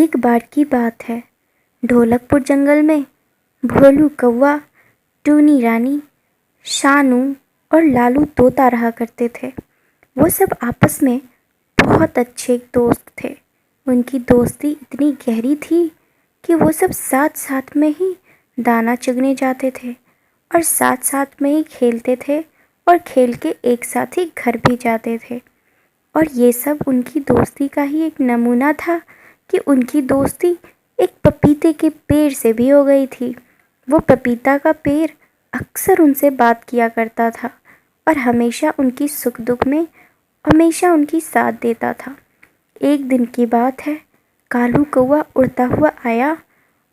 एक बार की बात है, ढोलकपुर जंगल में भोलू कौवा, टूनी रानी, शानू और लालू तोता रहा करते थे। वो सब आपस में बहुत अच्छे दोस्त थे। उनकी दोस्ती इतनी गहरी थी कि वो सब साथ साथ में ही दाना चुगने जाते थे और साथ साथ में ही खेलते थे और खेल के एक साथ ही घर भी जाते थे। और ये सब उनकी दोस्ती का ही एक नमूना था कि उनकी दोस्ती एक पपीते के पेड़ से भी हो गई थी। वो पपीता का पेड़ अक्सर उनसे बात किया करता था और हमेशा उनकी सुख दुख में हमेशा उनकी साथ देता था। एक दिन की बात है, कालू कौवा उड़ता हुआ आया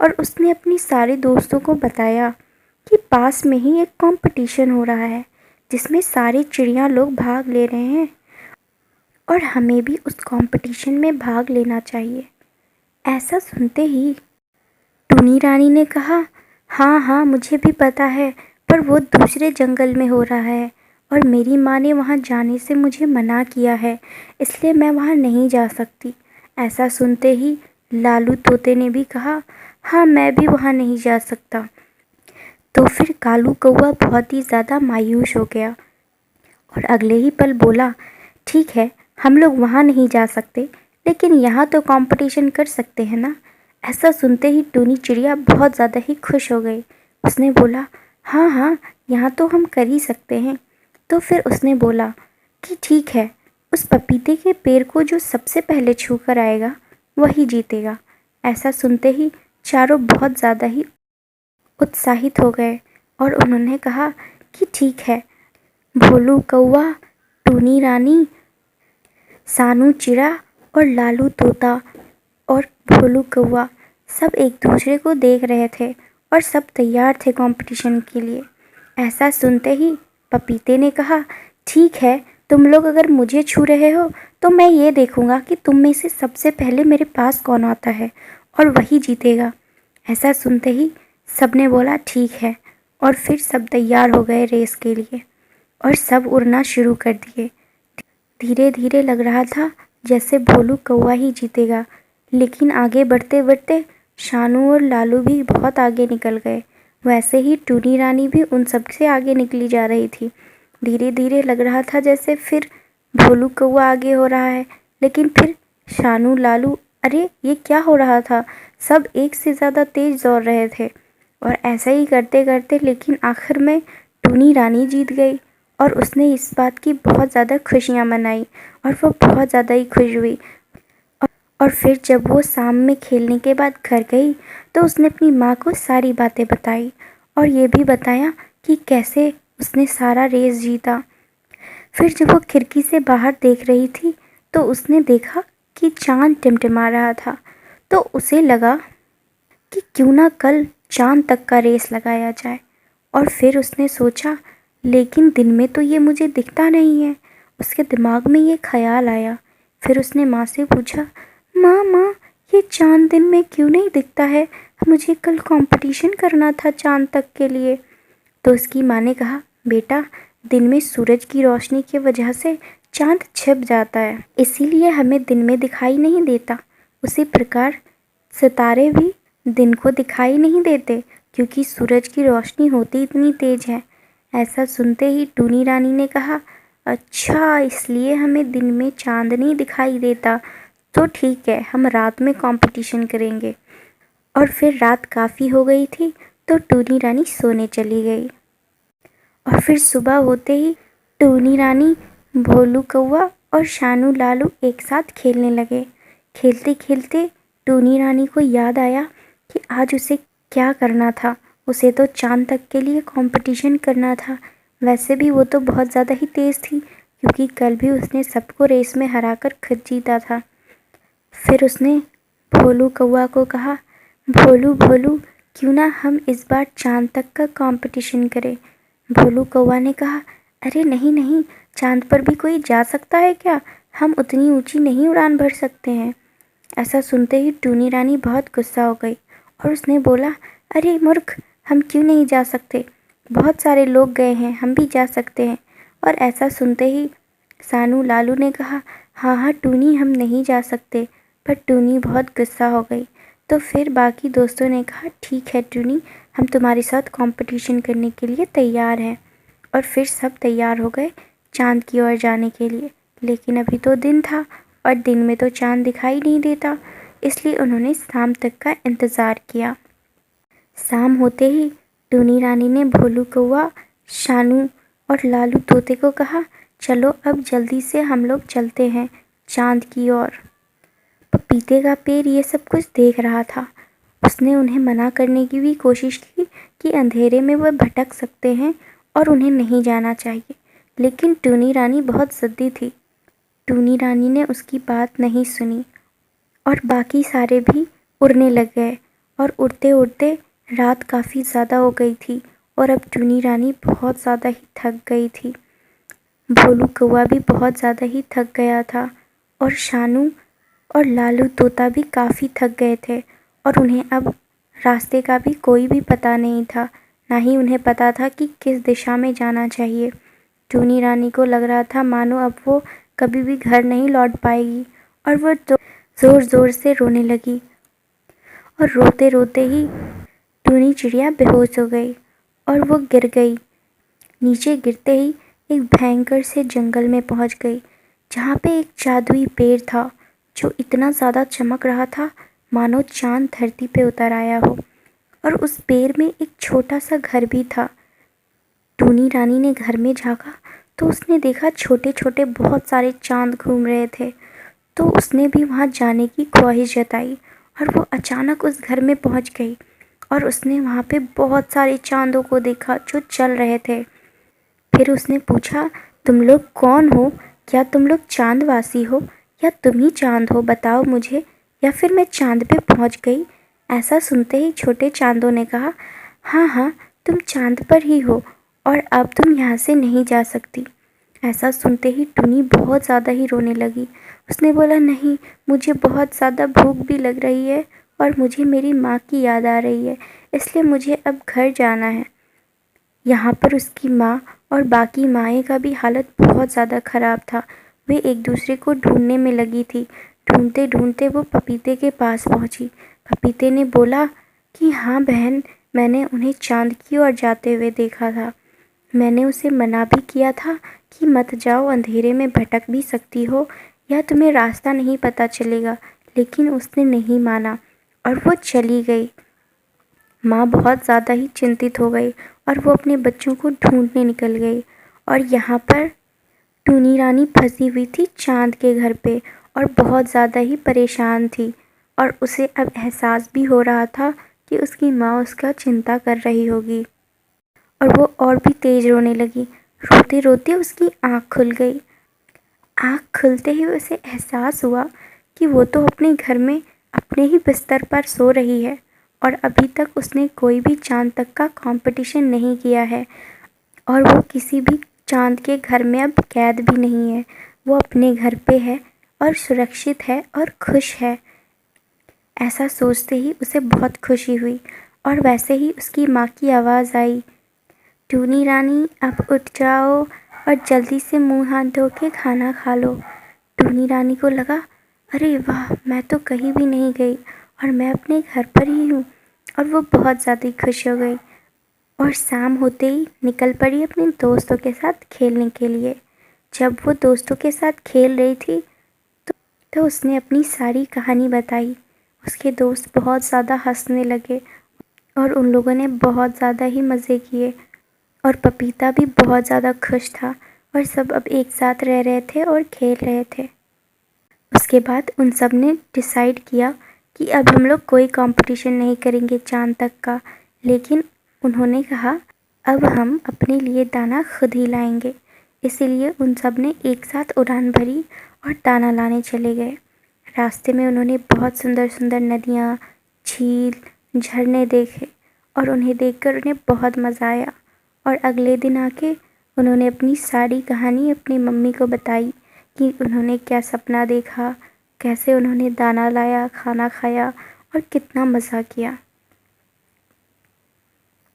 और उसने अपनी सारे दोस्तों को बताया कि पास में ही एक कंपटीशन हो रहा है जिसमें सारे चिड़िया लोग भाग ले रहे हैं और हमें भी उस कंपटीशन में भाग लेना चाहिए। ऐसा सुनते ही टूनी रानी ने कहा, हाँ हाँ मुझे भी पता है, पर वो दूसरे जंगल में हो रहा है और मेरी माँ ने वहाँ जाने से मुझे मना किया है, इसलिए मैं वहाँ नहीं जा सकती। ऐसा सुनते ही लालू तोते ने भी कहा, हाँ मैं भी वहाँ नहीं जा सकता। तो फिर कालू कौवा बहुत ही ज़्यादा मायूस हो गया और अगले ही पल बोला, ठीक है हम लोग वहाँ नहीं जा सकते, लेकिन यहाँ तो कंपटीशन कर सकते हैं ना। ऐसा सुनते ही टूनी चिड़िया बहुत ज़्यादा ही खुश हो गई। उसने बोला, हाँ हाँ यहाँ तो हम कर ही सकते हैं। तो फिर उसने बोला कि ठीक है, उस पपीते के पेड़ को जो सबसे पहले छू कर आएगा वही जीतेगा। ऐसा सुनते ही चारों बहुत ज़्यादा ही उत्साहित हो गए और उन्होंने कहा कि ठीक है, भोलू कौवा, टूनी रानी, सानू चिड़ा और लालू तोता और भोलू कौवा सब एक दूसरे को देख रहे थे और सब तैयार थे कंपटीशन के लिए। ऐसा सुनते ही पपीते ने कहा, ठीक है तुम लोग अगर मुझे छू रहे हो तो मैं ये देखूंगा कि तुम में से सबसे पहले मेरे पास कौन आता है और वही जीतेगा। ऐसा सुनते ही सबने बोला ठीक है और फिर सब तैयार हो गए रेस के लिए और सब उड़ना शुरू कर दिए। धीरे धीरे लग रहा था जैसे भोलू कौवा ही जीतेगा, लेकिन आगे बढ़ते बढ़ते शानू और लालू भी बहुत आगे निकल गए। वैसे ही टूनी रानी भी उन सब से आगे निकली जा रही थी। धीरे धीरे लग रहा था जैसे फिर भोलू कौवा आगे हो रहा है, लेकिन फिर शानू, लालू, अरे ये क्या हो रहा था, सब एक से ज़्यादा तेज दौड़ रहे थे। और ऐसा ही करते करते लेकिन आखिर में टूनी रानी जीत गई और उसने इस बात की बहुत ज़्यादा खुशियाँ मनाई और वो बहुत ज़्यादा ही खुश हुई। और फिर जब वो शाम में खेलने के बाद घर गई तो उसने अपनी माँ को सारी बातें बताई और ये भी बताया कि कैसे उसने सारा रेस जीता। फिर जब वो खिड़की से बाहर देख रही थी तो उसने देखा कि चाँद टिमटिमा रहा था, तो उसे लगा कि क्यों ना कल चाँद तक का रेस लगाया जाए। और फिर उसने सोचा, लेकिन दिन में तो ये मुझे दिखता नहीं है। उसके दिमाग में ये ख्याल आया। फिर उसने माँ से पूछा, माँ ये चाँद दिन में क्यों नहीं दिखता है, मुझे कल कंपटीशन करना था चाँद तक के लिए। तो उसकी माँ ने कहा, बेटा दिन में सूरज की रोशनी की वजह से चाँद छिप जाता है, इसीलिए हमें दिन में दिखाई नहीं देता। उसी प्रकार सितारे भी दिन को दिखाई नहीं देते क्योंकि सूरज की रोशनी होती इतनी तेज है। ऐसा सुनते ही टूनी रानी ने कहा, अच्छा इसलिए हमें दिन में चाँद नहीं दिखाई देता, तो ठीक है हम रात में कंपटीशन करेंगे। और फिर रात काफ़ी हो गई थी तो टूनी रानी सोने चली गई। और फिर सुबह होते ही टूनी रानी, भोलू कौवा और शानू लालू एक साथ खेलने लगे। खेलते खेलते टूनी रानी को याद आया कि आज उसे क्या करना था। उसे तो चाँद तक के लिए कंपटीशन करना था। वैसे भी वो तो बहुत ज़्यादा ही तेज़ थी क्योंकि कल भी उसने सबको रेस में हराकर खुद जीता था। फिर उसने भोलू कौवा को कहा, भोलू भोलू क्यों ना हम इस बार चाँद तक का कंपटीशन करें। भोलू कौवा ने कहा, अरे नहीं नहीं, चाँद पर भी कोई जा सकता है क्या, हम उतनी ऊंची नहीं उड़ान भर सकते हैं। ऐसा सुनते ही टूनी रानी बहुत गुस्सा हो गई और उसने बोला, अरे मूर्ख, हम क्यों नहीं जा सकते, बहुत सारे लोग गए हैं, हम भी जा सकते हैं। और ऐसा सुनते ही सानू लालू ने कहा, हाँ हाँ टूनी हम नहीं जा सकते, पर टूनी बहुत गुस्सा हो गई। तो फिर बाकी दोस्तों ने कहा, ठीक है टूनी, हम तुम्हारे साथ कंपटीशन करने के लिए तैयार हैं। और फिर सब तैयार हो गए चाँद की ओर जाने के लिए। लेकिन अभी तो दिन था और दिन में तो चाँद दिखाई नहीं देता, इसलिए उन्होंने शाम तक का इंतज़ार किया। शाम होते ही टूनी रानी ने भोलू कौवा, शानू और लालू तोते को कहा, चलो अब जल्दी से हम लोग चलते हैं चाँद की ओर। पपीते का पेड़ ये सब कुछ देख रहा था। उसने उन्हें मना करने की भी कोशिश की कि अंधेरे में वह भटक सकते हैं और उन्हें नहीं जाना चाहिए, लेकिन टूनी रानी बहुत ज़िद्दी थी। टूनी रानी ने उसकी बात नहीं सुनी और बाकी सारे भी उड़ने लग गए। और उड़ते उड़ते रात काफ़ी ज़्यादा हो गई थी और अब टूनी रानी बहुत ज़्यादा ही थक गई थी। भोलू कौवा भी बहुत ज़्यादा ही थक गया था और शानू और लालू तोता भी काफ़ी थक गए थे और उन्हें अब रास्ते का भी कोई भी पता नहीं था, ना ही उन्हें पता था कि किस दिशा में जाना चाहिए। टूनी रानी को लग रहा था मानो अब वो कभी भी घर नहीं लौट पाएगी और वो तो ज़ोर ज़ोर से रोने लगी। और रोते रोते ही टूनी चिड़िया बेहोश हो गई और वो गिर गई। नीचे गिरते ही एक भयंकर से जंगल में पहुंच गई, जहाँ पे एक जादुई पेड़ था जो इतना ज़्यादा चमक रहा था मानो चांद धरती पे उतर आया हो। और उस पेड़ में एक छोटा सा घर भी था। टूनी रानी ने घर में झाँका तो उसने देखा छोटे छोटे बहुत सारे चांद घूम रहे थे। तो उसने भी वहाँ जाने की ख्वाहिश जताई और वो अचानक उस घर में पहुँच गई और उसने वहाँ पे बहुत सारे चांदों को देखा जो चल रहे थे। फिर उसने पूछा, तुम लोग कौन हो? क्या तुम लोग चांदवासी हो या तुम ही चांद हो? बताओ मुझे, या फिर मैं चांद पे पहुँच गई? ऐसा सुनते ही छोटे चांदों ने कहा, हाँ हाँ, तुम चांद पर ही हो और अब तुम यहाँ से नहीं जा सकती। ऐसा सुनते ही टूनी बहुत ज़्यादा ही रोने लगी। उसने बोला, नहीं, मुझे बहुत ज़्यादा भूख भी लग रही है और मुझे मेरी माँ की याद आ रही है, इसलिए मुझे अब घर जाना है। यहाँ पर उसकी माँ और बाकी माएँ का भी हालत बहुत ज़्यादा ख़राब था। वे एक दूसरे को ढूंढने में लगी थी। ढूंढते ढूंढते वो पपीते के पास पहुँची। पपीते ने बोला कि हाँ बहन, मैंने उन्हें चाँद की ओर जाते हुए देखा था। मैंने उसे मना भी किया था कि मत जाओ, अंधेरे में भटक भी सकती हो या तुम्हें रास्ता नहीं पता चलेगा, लेकिन उसने नहीं माना और वो चली गई। माँ बहुत ज़्यादा ही चिंतित हो गई और वो अपने बच्चों को ढूंढने निकल गई। और यहाँ पर टूनी रानी फंसी हुई थी चाँद के घर पे और बहुत ज़्यादा ही परेशान थी और उसे अब एहसास भी हो रहा था कि उसकी माँ उसका चिंता कर रही होगी। और वो और भी तेज़ रोने लगी। रोते रोते उसकी आँख खुल गई। आँख खुलते ही उसे एहसास हुआ कि वो तो अपने घर में अपने ही बिस्तर पर सो रही है और अभी तक उसने कोई भी चाँद तक का कंपटीशन नहीं किया है और वो किसी भी चाँद के घर में अब कैद भी नहीं है। वो अपने घर पे है और सुरक्षित है और खुश है। ऐसा सोचते ही उसे बहुत खुशी हुई और वैसे ही उसकी माँ की आवाज़ आई, टूनी रानी अब उठ जाओ और जल्दी से मुंह हाथ धो के खाना खा लो। टूनी रानी को लगा, अरे वाह, मैं तो कहीं भी नहीं गई और मैं अपने घर पर ही हूँ। और वो बहुत ज़्यादा खुश हो गई और शाम होते ही निकल पड़ी अपने दोस्तों के साथ खेलने के लिए। जब वो दोस्तों के साथ खेल रही थी तो उसने अपनी सारी कहानी बताई। उसके दोस्त बहुत ज़्यादा हंसने लगे और उन लोगों ने बहुत ज़्यादा ही मज़े किए और पपीता भी बहुत ज़्यादा खुश था और सब अब एक साथ रह रहे थे और खेल रहे थे। उसके बाद उन सब ने डिसाइड किया कि अब हम लोग कोई कंपटीशन नहीं करेंगे चाँद तक का, लेकिन उन्होंने कहा अब हम अपने लिए दाना खुद ही लाएंगे। इसीलिए उन सब ने एक साथ उड़ान भरी और दाना लाने चले गए। रास्ते में उन्होंने बहुत सुंदर सुंदर नदियाँ, झील, झरने देखे और उन्हें देखकर उन्हें बहुत मज़ा आया। और अगले दिन आके उन्होंने अपनी सारी कहानी अपनी मम्मी को बताई कि उन्होंने क्या सपना देखा, कैसे उन्होंने दाना लाया, खाना खाया और कितना मज़ा किया।